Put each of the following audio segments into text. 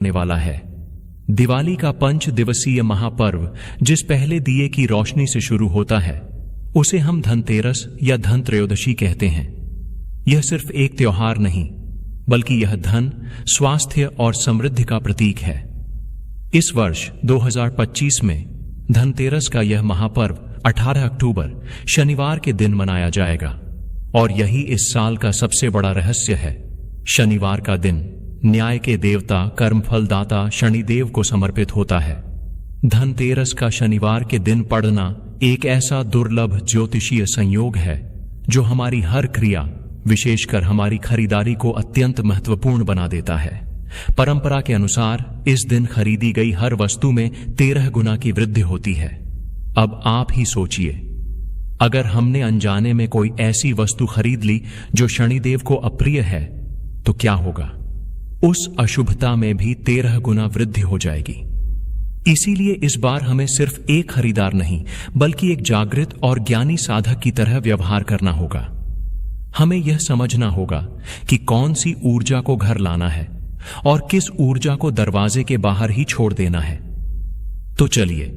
होने वाला है। दिवाली का 5 दिवसीय महापर्व जिस पहले दिए की रोशनी से शुरू होता है उसे हम धनतेरस या धन त्रयोदशी कहते हैं। यह सिर्फ एक त्योहार नहीं बल्कि यह धन, स्वास्थ्य और समृद्धि का प्रतीक है। इस वर्ष 2025 में धनतेरस का यह महापर्व 18 अक्टूबर शनिवार के दिन मनाया जाएगा और यही इस साल का सबसे बड़ा रहस्य है। शनिवार का दिन न्याय के देवता, कर्मफलदाता शनिदेव को समर्पित होता है। धनतेरस का शनिवार के दिन पड़ना एक ऐसा दुर्लभ ज्योतिषीय संयोग है जो हमारी हर क्रिया, विशेषकर हमारी खरीदारी को अत्यंत महत्वपूर्ण बना देता है। परंपरा के अनुसार इस दिन खरीदी गई हर वस्तु में 13 गुना की वृद्धि होती है। अब आप ही सोचिए, अगर हमने अनजाने में कोई ऐसी वस्तु खरीद ली जो शनिदेव को अप्रिय है तो क्या होगा? उस अशुभता में भी 13 गुना वृद्धि हो जाएगी। इसीलिए इस बार हमें सिर्फ एक खरीदार नहीं बल्कि एक जागृत और ज्ञानी साधक की तरह व्यवहार करना होगा। हमें यह समझना होगा कि कौन सी ऊर्जा को घर लाना है और किस ऊर्जा को दरवाजे के बाहर ही छोड़ देना है। तो चलिए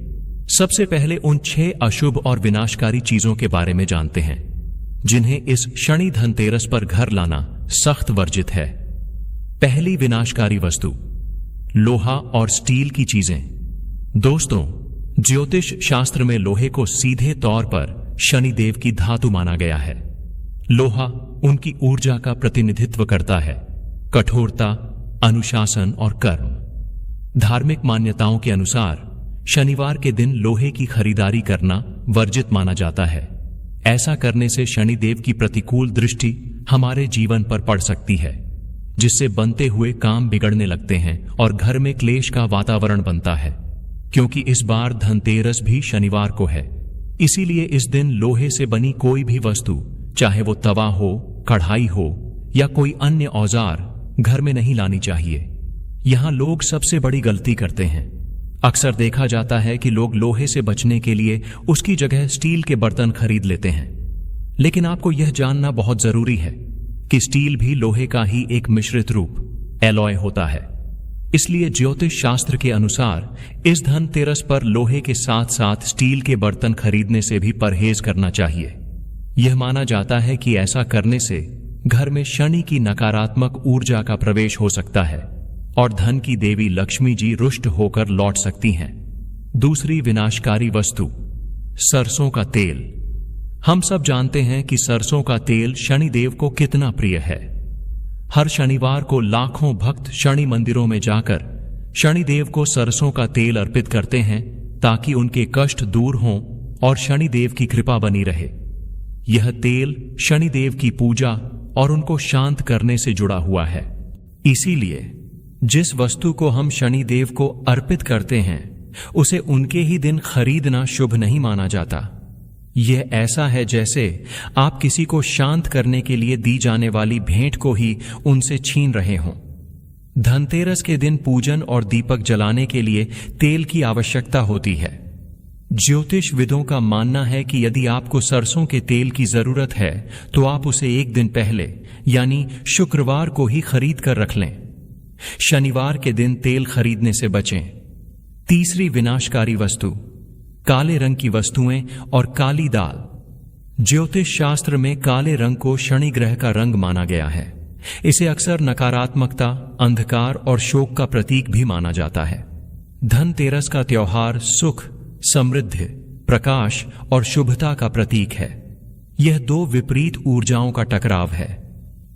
सबसे पहले उन 6 अशुभ और विनाशकारी चीजों के बारे में जानते हैं जिन्हें इस शनि धनतेरस पर घर लाना सख्त वर्जित है। पहली विनाशकारी वस्तु, लोहा और स्टील की चीजें। दोस्तों, ज्योतिष शास्त्र में लोहे को सीधे तौर पर शनिदेव की धातु माना गया है। लोहा उनकी ऊर्जा का प्रतिनिधित्व करता है, कठोरता, अनुशासन और कर्म। धार्मिक मान्यताओं के अनुसार शनिवार के दिन लोहे की खरीदारी करना वर्जित माना जाता है। ऐसा करने से शनिदेव की प्रतिकूल दृष्टि हमारे जीवन पर पड़ सकती है, जिससे बनते हुए काम बिगड़ने लगते हैं और घर में क्लेश का वातावरण बनता है। क्योंकि इस बार धनतेरस भी शनिवार को है, इसीलिए इस दिन लोहे से बनी कोई भी वस्तु, चाहे वो तवा हो, कढ़ाई हो या कोई अन्य औजार, घर में नहीं लानी चाहिए। यहां लोग सबसे बड़ी गलती करते हैं। अक्सर देखा जाता है कि लोग लोहे से बचने के लिए उसकी जगह स्टील के बर्तन खरीद लेते हैं। लेकिन आपको यह जानना बहुत जरूरी है कि स्टील भी लोहे का ही एक मिश्रित रूप, एलॉय होता है। इसलिए ज्योतिष शास्त्र के अनुसार इस धनतेरस पर लोहे के साथ साथ स्टील के बर्तन खरीदने से भी परहेज करना चाहिए। यह माना जाता है कि ऐसा करने से घर में शनि की नकारात्मक ऊर्जा का प्रवेश हो सकता है और धन की देवी लक्ष्मी जी रुष्ट होकर लौट सकती हैं। दूसरी विनाशकारी वस्तु, सरसों का तेल। हम सब जानते हैं कि सरसों का तेल शनिदेव को कितना प्रिय है। हर शनिवार को लाखों भक्त शनि मंदिरों में जाकर शनिदेव को सरसों का तेल अर्पित करते हैं ताकि उनके कष्ट दूर हों और शनिदेव की कृपा बनी रहे। यह तेल शनिदेव की पूजा और उनको शांत करने से जुड़ा हुआ है। इसीलिए जिस वस्तु को हम शनिदेव को अर्पित करते हैं उसे उनके ही दिन खरीदना शुभ नहीं माना जाता। यह ऐसा है जैसे आप किसी को शांत करने के लिए दी जाने वाली भेंट को ही उनसे छीन रहे हों। धनतेरस के दिन पूजन और दीपक जलाने के लिए तेल की आवश्यकता होती है। ज्योतिषविदों का मानना है कि यदि आपको सरसों के तेल की जरूरत है तो आप उसे एक दिन पहले यानी शुक्रवार को ही खरीद कर रख लें। शनिवार के दिन तेल खरीदने से बचें। तीसरी विनाशकारी वस्तु, काले रंग की वस्तुएं और काली दाल। ज्योतिष शास्त्र में काले रंग को शनि ग्रह का रंग माना गया है। इसे अक्सर नकारात्मकता, अंधकार और शोक का प्रतीक भी माना जाता है। धनतेरस का त्योहार सुख, समृद्धि, प्रकाश और शुभता का प्रतीक है। यह 2 विपरीत ऊर्जाओं का टकराव है।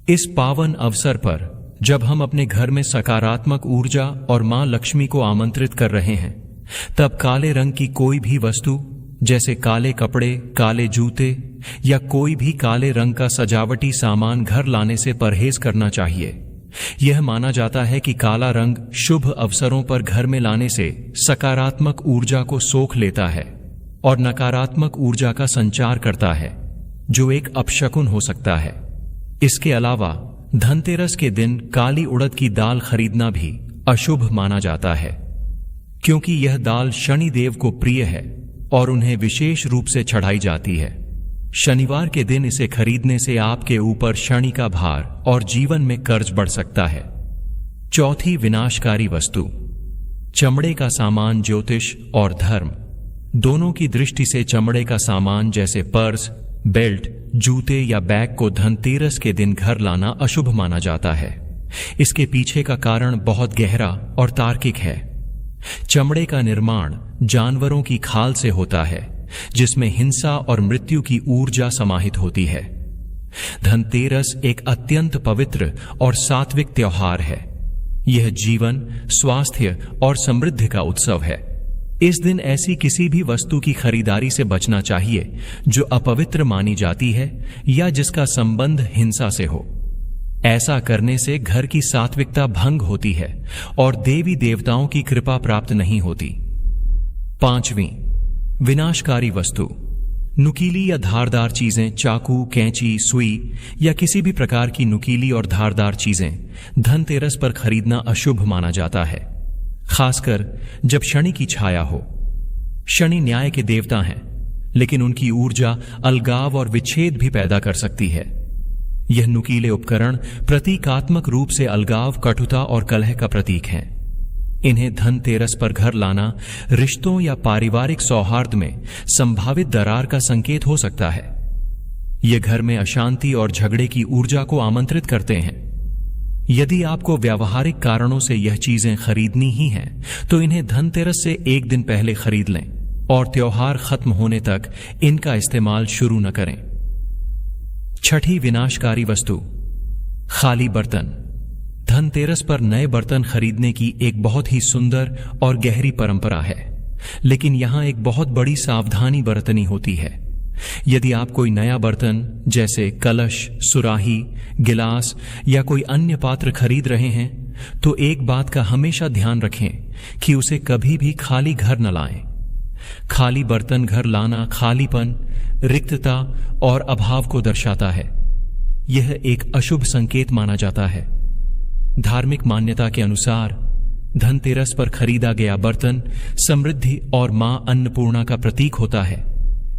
इस पावन अवसर पर जब हम अपने घर में सकारात्मक ऊर्जा और मां लक्ष्मी को आमंत्रित कर रहे हैं, तब काले रंग की कोई भी वस्तु जैसे काले कपड़े, काले जूते या कोई भी काले रंग का सजावटी सामान घर लाने से परहेज करना चाहिए। यह माना जाता है कि काला रंग शुभ अवसरों पर घर में लाने से सकारात्मक ऊर्जा को सोख लेता है और नकारात्मक ऊर्जा का संचार करता है, जो एक अपशकुन हो सकता है। इसके अलावा धनतेरस के दिन काली उड़द की दाल खरीदना भी अशुभ माना जाता है, क्योंकि यह दाल शनि देव को प्रिय है और उन्हें विशेष रूप से चढ़ाई जाती है। शनिवार के दिन इसे खरीदने से आपके ऊपर शनि का भार और जीवन में कर्ज बढ़ सकता है। चौथी विनाशकारी वस्तु, चमड़े का सामान। ज्योतिष और धर्म दोनों की दृष्टि से चमड़े का सामान जैसे पर्स, बेल्ट, जूते या बैग को धनतेरस के दिन घर लाना अशुभ माना जाता है। इसके पीछे का कारण बहुत गहरा और तार्किक है। चमड़े का निर्माण जानवरों की खाल से होता है, जिसमें हिंसा और मृत्यु की ऊर्जा समाहित होती है। धनतेरस एक अत्यंत पवित्र और सात्विक त्योहार है। यह जीवन, स्वास्थ्य और समृद्धि का उत्सव है। इस दिन ऐसी किसी भी वस्तु की खरीदारी से बचना चाहिए जो अपवित्र मानी जाती है या जिसका संबंध हिंसा से हो। ऐसा करने से घर की सात्विकता भंग होती है और देवी देवताओं की कृपा प्राप्त नहीं होती। पांचवीं विनाशकारी वस्तु, नुकीली या धारदार चीजें। चाकू, कैंची, सुई या किसी भी प्रकार की नुकीली और धारदार चीजें धनतेरस पर खरीदना अशुभ माना जाता है, खासकर जब शनि की छाया हो। शनि न्याय के देवता हैं, लेकिन उनकी ऊर्जा अलगाव और विच्छेद भी पैदा कर सकती है। यह नुकीले उपकरण प्रतीकात्मक रूप से अलगाव, कटुता और कलह का प्रतीक हैं। इन्हें धनतेरस पर घर लाना रिश्तों या पारिवारिक सौहार्द में संभावित दरार का संकेत हो सकता है। यह घर में अशांति और झगड़े की ऊर्जा को आमंत्रित करते हैं। यदि आपको व्यावहारिक कारणों से यह चीजें खरीदनी ही हैं, तो इन्हें धनतेरस से एक दिन पहले खरीद लें और त्योहार खत्म होने तक इनका इस्तेमाल शुरू न करें। छठी विनाशकारी वस्तु, खाली बर्तन। धनतेरस पर नए बर्तन खरीदने की एक बहुत ही सुंदर और गहरी परंपरा है, लेकिन यहां एक बहुत बड़ी सावधानी बरतनी होती है। यदि आप कोई नया बर्तन जैसे कलश, सुराही, गिलास या कोई अन्य पात्र खरीद रहे हैं, तो एक बात का हमेशा ध्यान रखें कि उसे कभी भी खाली घर न लाएं। खाली बर्तन घर लाना खालीपन, रिक्तता और अभाव को दर्शाता है। यह एक अशुभ संकेत माना जाता है। धार्मिक मान्यता के अनुसार धनतेरस पर खरीदा गया बर्तन समृद्धि और मां अन्नपूर्णा का प्रतीक होता है।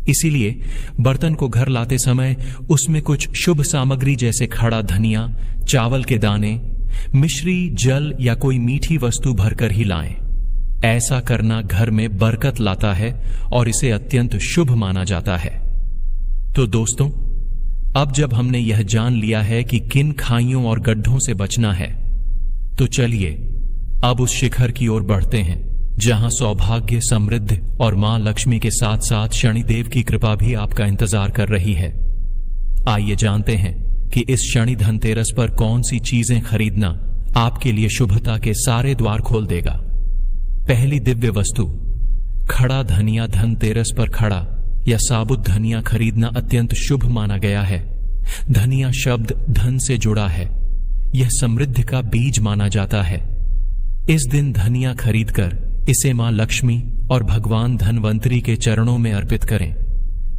इसीलिए बर्तन को घर लाते समय उसमें कुछ शुभ सामग्री जैसे खड़ा धनिया, चावल के दाने, मिश्री, जल या कोई मीठी वस्तु भरकर ही लाएं। ऐसा करना घर में बरकत लाता है और इसे अत्यंत शुभ माना जाता है। तो दोस्तों, अब जब हमने यह जान लिया है कि किन खाइयों और गड्ढों से बचना है, तो चलिए अब उस शिखर की ओर बढ़ते हैं जहां सौभाग्य, समृद्धि और मां लक्ष्मी के साथ साथ शनिदेव की कृपा भी आपका इंतजार कर रही है। आइए जानते हैं कि इस शनि धनतेरस पर कौन सी चीजें खरीदना आपके लिए शुभता के सारे द्वार खोल देगा। पहली दिव्य वस्तु, खड़ा धनिया। धनतेरस पर खड़ा या साबुत धनिया खरीदना अत्यंत शुभ माना गया है। धनिया शब्द धन से जुड़ा है। यह समृद्धि का बीज माना जाता है। इस दिन धनिया खरीदकर इसे मां लक्ष्मी और भगवान धनवंतरी के चरणों में अर्पित करें।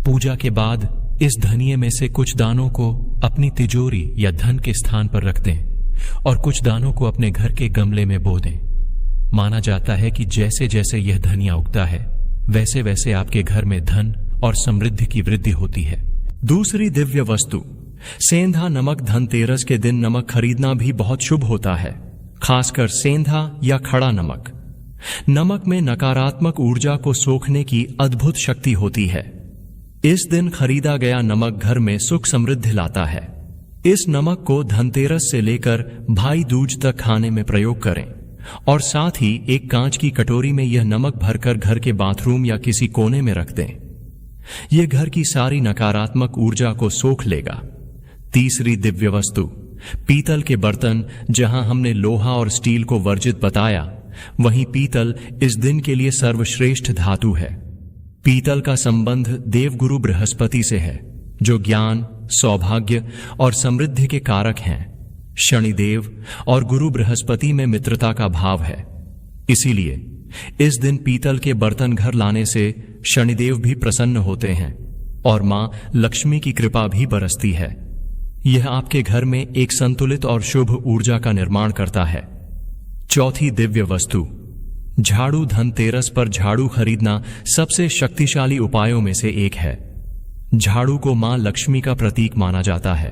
पूजा के बाद इस धनिये में से कुछ दानों को अपनी तिजोरी या धन के स्थान पर रख दें और कुछ दानों को अपने घर के गमले में बो दें। माना जाता है कि जैसे जैसे यह धनिया उगता है, वैसे वैसे आपके घर में धन और समृद्धि की वृद्धि होती है। दूसरी दिव्य वस्तु, सेंधा नमक। धनतेरस के दिन नमक खरीदना भी बहुत शुभ होता है, खासकर सेंधा या खड़ा नमक। नमक में नकारात्मक ऊर्जा को सोखने की अद्भुत शक्ति होती है। इस दिन खरीदा गया नमक घर में सुख समृद्धि लाता है। इस नमक को धनतेरस से लेकर भाई दूज तक खाने में प्रयोग करें और साथ ही एक कांच की कटोरी में यह नमक भरकर घर के बाथरूम या किसी कोने में रख दें। यह घर की सारी नकारात्मक ऊर्जा को सोख लेगा। तीसरी दिव्य वस्तु, पीतल के बर्तन। जहां हमने लोहा और स्टील को वर्जित बताया, वहीं पीतल इस दिन के लिए सर्वश्रेष्ठ धातु है। पीतल का संबंध देवगुरु बृहस्पति से है, जो ज्ञान, सौभाग्य और समृद्धि के कारक हैं। शनिदेव और गुरु बृहस्पति में मित्रता का भाव है। इसीलिए इस दिन पीतल के बर्तन घर लाने से शनिदेव भी प्रसन्न होते हैं और मां लक्ष्मी की कृपा भी बरसती है। यह आपके घर में एक संतुलित और शुभ ऊर्जा का निर्माण करता है। चौथी दिव्य वस्तु, झाड़ू। धनतेरस पर झाड़ू खरीदना सबसे शक्तिशाली उपायों में से एक है। झाड़ू को मां लक्ष्मी का प्रतीक माना जाता है।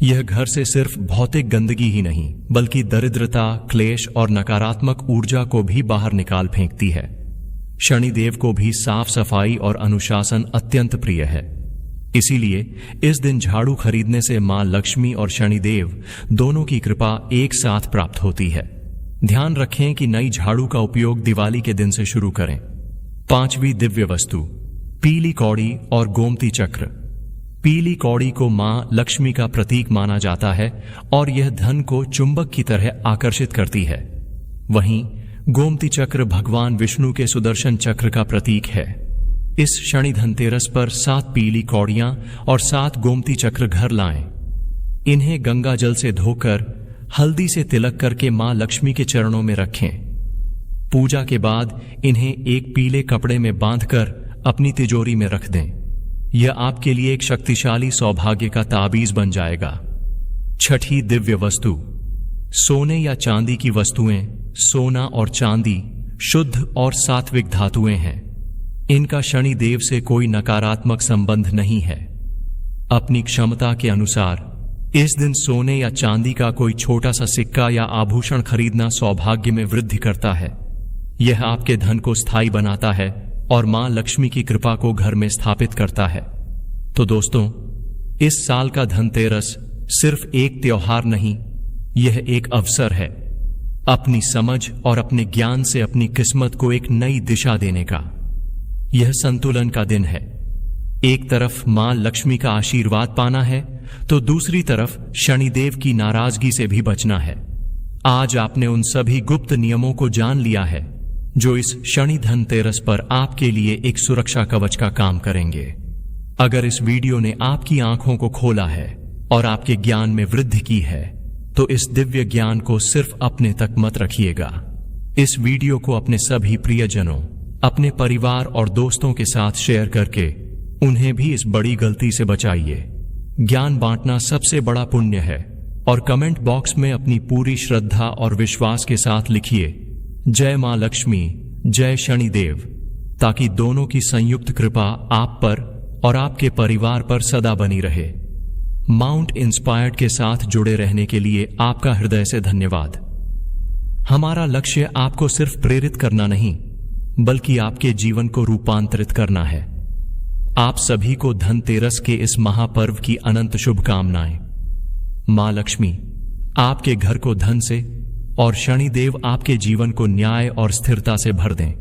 यह घर से सिर्फ भौतिक गंदगी ही नहीं बल्कि दरिद्रता, क्लेश और नकारात्मक ऊर्जा को भी बाहर निकाल फेंकती है। शनिदेव को भी साफ सफाई और अनुशासन अत्यंत प्रिय है। इसीलिए इस दिन झाड़ू खरीदने से मां लक्ष्मी और शनिदेव दोनों की कृपा एक साथ प्राप्त होती है। ध्यान रखें कि नई झाड़ू का उपयोग दिवाली के दिन से शुरू करें। 5वीं दिव्य वस्तु, पीली कौड़ी और गोमती चक्र। पीली कौड़ी को मां लक्ष्मी का प्रतीक माना जाता है और यह धन को चुंबक की तरह आकर्षित करती है। वहीं गोमती चक्र भगवान विष्णु के सुदर्शन चक्र का प्रतीक है। इस शनि धनतेरस पर 7 पीली कौड़ियां और 7 गोमती चक्र घर लाएं। इन्हें गंगा जल से धोकर हल्दी से तिलक करके मां लक्ष्मी के चरणों में रखें। पूजा के बाद इन्हें एक पीले कपड़े में बांधकर अपनी तिजोरी में रख दें। यह आपके लिए एक शक्तिशाली सौभाग्य का ताबीज बन जाएगा। 6ठी दिव्य वस्तु, सोने या चांदी की वस्तुएं। सोना और चांदी शुद्ध और सात्विक धातुएं हैं। इनका शनि देव से कोई नकारात्मक संबंध नहीं है। अपनी क्षमता के अनुसार इस दिन सोने या चांदी का कोई छोटा सा सिक्का या आभूषण खरीदना सौभाग्य में वृद्धि करता है। यह आपके धन को स्थायी बनाता है और मां लक्ष्मी की कृपा को घर में स्थापित करता है। तो दोस्तों, इस साल का धनतेरस सिर्फ एक त्योहार नहीं, यह एक अवसर है अपनी समझ और अपने ज्ञान से अपनी किस्मत को एक नई दिशा देने का। यह संतुलन का दिन है। एक तरफ मां लक्ष्मी का आशीर्वाद पाना है तो दूसरी तरफ शनिदेव की नाराजगी से भी बचना है। आज आपने उन सभी गुप्त नियमों को जान लिया है जो इस शनि धनतेरस पर आपके लिए एक सुरक्षा कवच का काम करेंगे। अगर इस वीडियो ने आपकी आंखों को खोला है और आपके ज्ञान में वृद्धि की है तो इस दिव्य ज्ञान को सिर्फ अपने तक मत रखिएगा। इस वीडियो को अपने सभी प्रियजनों, अपने परिवार और दोस्तों के साथ शेयर करके उन्हें भी इस बड़ी गलती से बचाइए। ज्ञान बांटना सबसे बड़ा पुण्य है और कमेंट बॉक्स में अपनी पूरी श्रद्धा और विश्वास के साथ लिखिए जय मां लक्ष्मी, जय शनिदेव, ताकि दोनों की संयुक्त कृपा आप पर और आपके परिवार पर सदा बनी रहे। माउंट इंस्पायर्ड के साथ जुड़े रहने के लिए आपका हृदय से धन्यवाद। हमारा लक्ष्य आपको सिर्फ प्रेरित करना नहीं बल्कि आपके जीवन को रूपांतरित करना है। आप सभी को धनतेरस के इस महापर्व की अनंत शुभकामनाएं। मां लक्ष्मी आपके घर को धन से और शनिदेव आपके जीवन को न्याय और स्थिरता से भर दें।